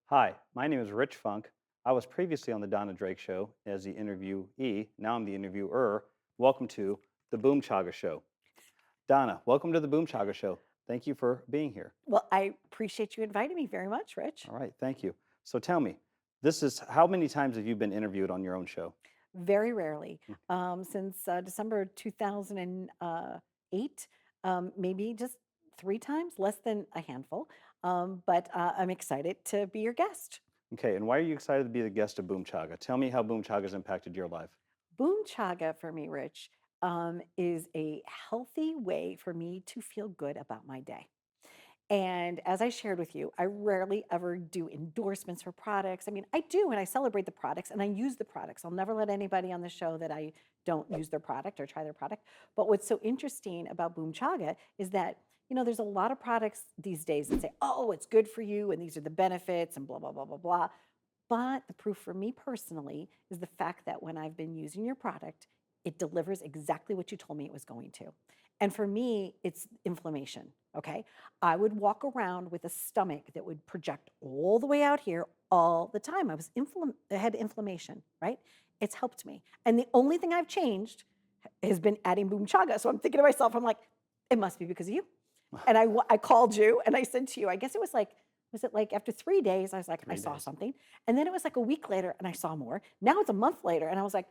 Hi, my name is Rich Funk. I was previously on the Donna Drake Show as the interviewee. Now I'm the interviewer. Welcome to the Boom Chaga Show. Donna, welcome to the Boom Chaga Show. Thank you for being here. Well, I appreciate you inviting me very much, Rich. All right, thank you. So tell me, this is how many times have you been interviewed on your own show? Very rarely. Mm. Since December 2008, maybe just three times, less than a handful. But I'm excited to be your guest. Okay, and why are you excited to be the guest of Boom Chaga? Tell me how Boom Chaga has impacted your life. Boom Chaga for me, Rich, is a healthy way for me to feel good about my day. And as I shared with you, I rarely ever do endorsements for products. I mean, I do and I celebrate the products and I use the products. I'll never let anybody on the show that I don't use their product or try their product. But what's so interesting about Boom Chaga is that, there's a lot of products these days that say, oh, it's good for you and these are the benefits and blah, blah, blah, blah, blah. But the proof for me personally is the fact that when I've been using your product, it delivers exactly what you told me it was going to. And for me, it's inflammation. Okay. I would walk around with a stomach that would project all the way out here all the time. I had inflammation, right? It's helped me. And the only thing I've changed has been adding Boom Chaga. So I'm thinking to myself, I'm like, it must be because of you. And I called you and I said to you, I guess it was it like after 3 days, I was like, I Three saw days. something. And then it was like a week later and I saw more. Now it's a month later and I was like,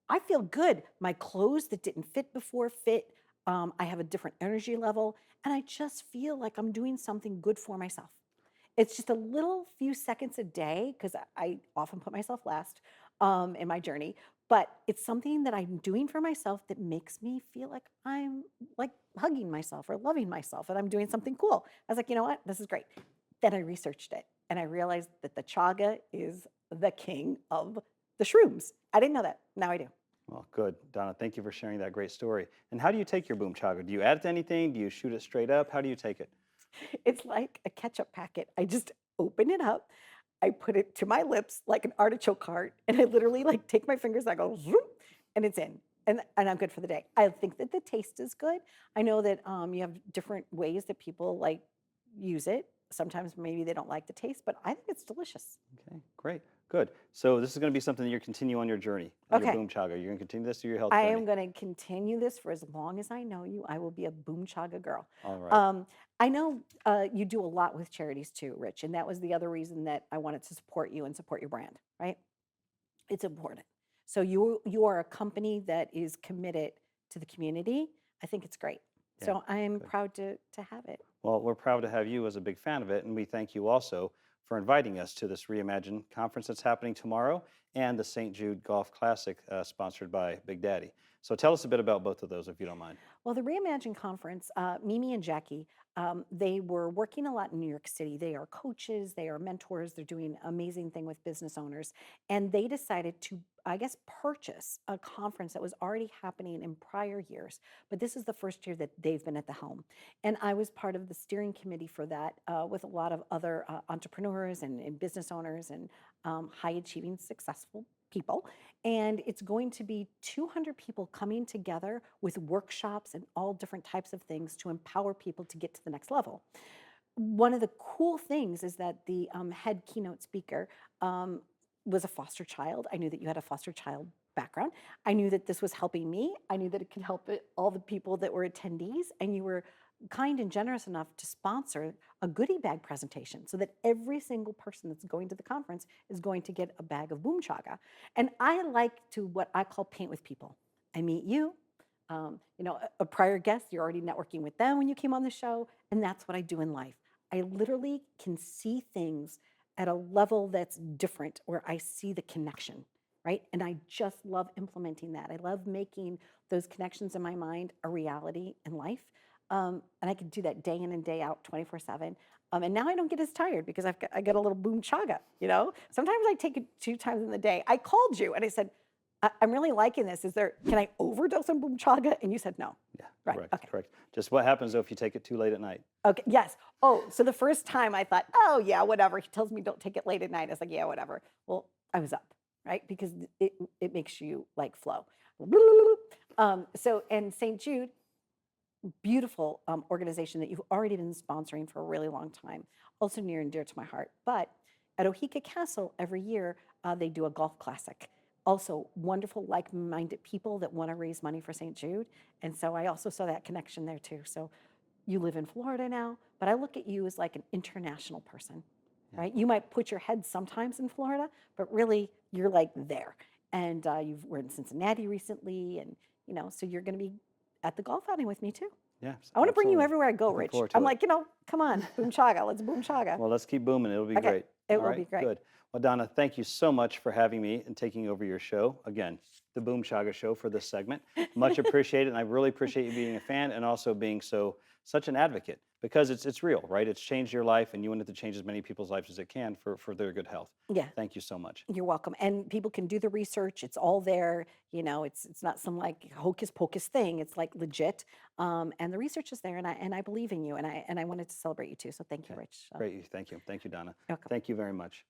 I feel good. My clothes that didn't fit before fit. I have a different energy level. And I just feel like I'm doing something good for myself. It's just a little few seconds a day because I often put myself last in my journey. But it's something that I'm doing for myself that makes me feel like I'm like hugging myself or loving myself and I'm doing something cool. I was like, you know what? This is great. Then I researched it and I realized that the chaga is the king of the shrooms. I didn't know that. Now I do. Well, good. Donna, thank you for sharing that great story. And how do you take your Boom Chaga? Do you add it to anything? Do you shoot it straight up? How do you take it? It's like a ketchup packet. I just open it up. I put it to my lips like an artichoke heart, and I literally like take my fingers. I go, zoom, and it's in, and I'm good for the day. I think that the taste is good. I know that you have different ways that people like use it. Sometimes maybe they don't like the taste, but I think it's delicious. Okay, great, good. So this is going to be something that you're continue on your journey, on your Okay, Boom Chaga. You're going to continue this through your health I journey. am going to continue this for as long as I know you. I will be a Boom Chaga girl. All right. Um, I know you do a lot with charities too, Rich, and that was the other reason that I wanted to support you and support your brand, right? It's important. So you are a company that is committed to the community. I think it's great. Yeah, So I'm good. proud to have it. Well, we're proud to have you as a big fan of it, and we thank you also for inviting us to this Reimagine conference that's happening tomorrow and the St. Jude Golf Classic sponsored by Big Daddy. So tell us a bit about both of those, if you don't mind. Well, the Reimagine Conference, Mimi and Jackie, they were working a lot in New York City. They are coaches, they are mentors, they're doing amazing thing with business owners. And they decided to, I guess, purchase a conference that was already happening in prior years. But this is the first year that they've been at the helm. And I was part of the steering committee for that with a lot of other entrepreneurs and business owners and high achieving, successful people. And it's going to be 200 people coming together with workshops and all different types of things to empower people to get to the next level. One of the cool things is that the head keynote speaker was a foster child. I knew that you had a foster child background. I knew that this was helping me. I knew that it could help all the people that were attendees. And you were kind and generous enough to sponsor a goodie bag presentation so that every single person that's going to the conference is going to get a bag of Boom Chaga. And I like to what I call paint with people. I meet you, a prior guest, you're already networking with them when you came on the show. And that's what I do in life. I literally can see things at a level that's different where I see the connection, right? And I just love implementing that. I love making those connections in my mind a reality in life. And I can do that day in and day out, 24/7. And now I don't get as tired because I get a little Boom Chaga, you know? Sometimes I take it 2 times in the day. I called you and I said, I'm really liking this. Can I overdose on Boom Chaga? And you said no. Yeah, Right. correct, Okay. correct. Just what happens though if you take it too late at night? Okay. Yes. Oh, so the first time I thought, oh yeah, whatever. He tells me don't take it late at night. I was like, yeah, whatever. Well, I was up, right? Because it makes you like flow. And St. Jude, beautiful organization that you've already been sponsoring for a really long time, also near and dear to my heart. But At Ohika Castle, every year, they do a golf classic. Also, wonderful, like-minded people that want to raise money for St. Jude. And so I also saw that connection there too. So you live in Florida now, but I look at you as like an international person, Yeah. right? You might put your head sometimes in Florida, but really you're like there. And you've were in Cincinnati recently, and so you're going to be at the golf outing with me too. Yeah, I want to bring you absolutely. everywhere I go, Looking Rich. forward I'm to it. like, come on, boom chaga, let's boom chaga. Well, let's keep booming. It'll be Okay, great. it All will right, be great. good. Well, Donna, thank you so much for having me and taking over your show. Again, the Boom Chaga Show for this segment. Much appreciated, and I really appreciate you being a fan and also being such an advocate because it's real, right? It's changed your life, and you want it to change as many people's lives as it can for their good health. Yeah, Thank you so much. you're welcome. And people can do the research. It's all there. It's not some like hocus pocus thing. It's like legit. And the research is there, and I believe in you, and I wanted to celebrate you too. So thank you, Okay, Rich. great. Thank you. Thank you, Donna. Welcome. Thank you very much.